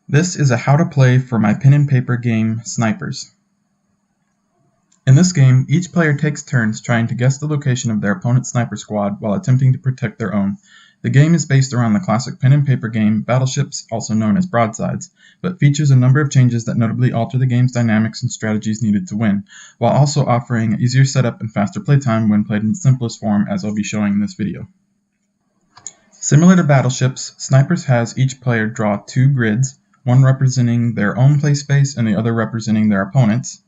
This is a how to play for my pen and paper game, Snipers. In this game, each player takes turns trying to guess the location of their opponent's sniper squad while attempting to protect their own. The game is based around the classic pen and paper game Battleships, also known as Broadsides, but features a number of changes that notably alter the game's dynamics and strategies needed to win, while also offering an easier setup and faster playtime when played in its simplest form, as I'll be showing in this video. Similar to Battleships, Snipers has each player draw two grids, one representing their own play space and the other representing their opponent's.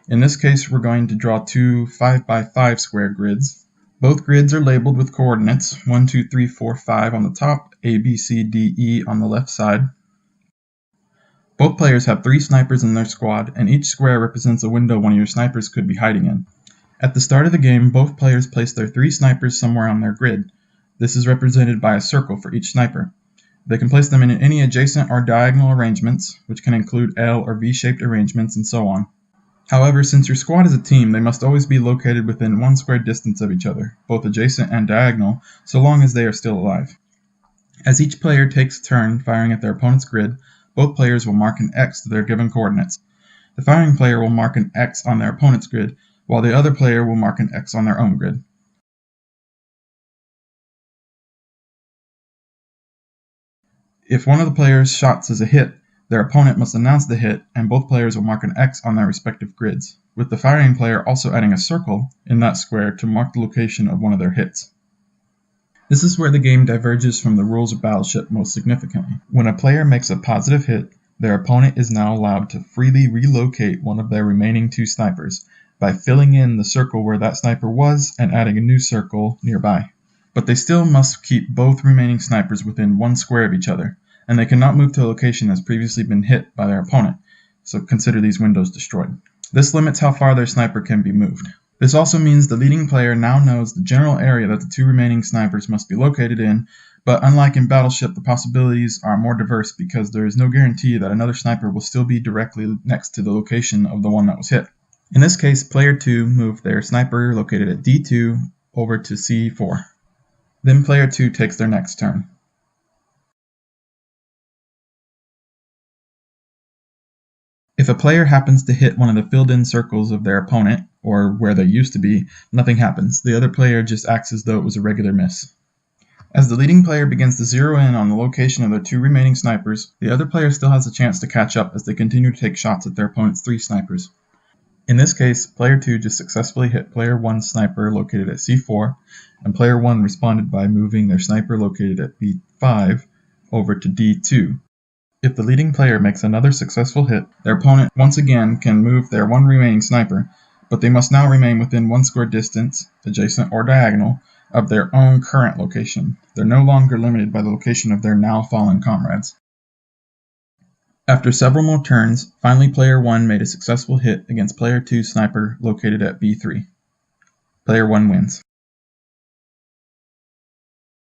In this case, we're going to draw two 5x5 square grids. Both grids are labeled with coordinates 1, 2, 3, 4, 5 on the top, A, B, C, D, E on the left side. Both players have 3 snipers in their squad, and each square represents a window one of your snipers could be hiding in. At the start of the game, both players place their 3 snipers somewhere on their grid. This is represented by a circle for each sniper. They can place them in any adjacent or diagonal arrangements, which can include L or V-shaped arrangements and so on. However, since your squad is a team, they must always be located within 1 square distance of each other, both adjacent and diagonal, so long as they are still alive. As each player takes a turn firing at their opponent's grid, both players will mark an X to their given coordinates. The firing player will mark an X on their opponent's grid, while the other player will mark an X on their own grid. If one of the players' shots is a hit, their opponent must announce the hit, and both players will mark an X on their respective grids, with the firing player also adding a circle in that square to mark the location of one of their hits. This is where the game diverges from the rules of Battleship most significantly. When a player makes a positive hit, their opponent is now allowed to freely relocate one of their remaining 2 snipers by filling in the circle where that sniper was and adding a new circle nearby. But they still must keep both remaining snipers within 1 square of each other, and they cannot move to a location that has previously been hit by their opponent, so consider these windows destroyed. This limits how far their sniper can be moved. This also means the leading player now knows the general area that the 2 remaining snipers must be located in, but unlike in Battleship, the possibilities are more diverse because there is no guarantee that another sniper will still be directly next to the location of the one that was hit. In this case, player 2 moved their sniper located at D2 over to C4. Then player 2 takes their next turn. If a player happens to hit one of the filled-in circles of their opponent, or where they used to be, nothing happens. The other player just acts as though it was a regular miss. As the leading player begins to zero in on the location of their 2 remaining snipers, the other player still has a chance to catch up as they continue to take shots at their opponent's 3 snipers. In this case, player 2 just successfully hit player 1's sniper located at C4, and player 1 responded by moving their sniper located at B5 over to D2. If the leading player makes another successful hit, their opponent once again can move their 1 remaining sniper, but they must now remain within 1 square distance, adjacent or diagonal, of their own current location. They're no longer limited by the location of their now fallen comrades. After several more turns, finally player 1 made a successful hit against player 2's sniper located at B3. Player 1 wins.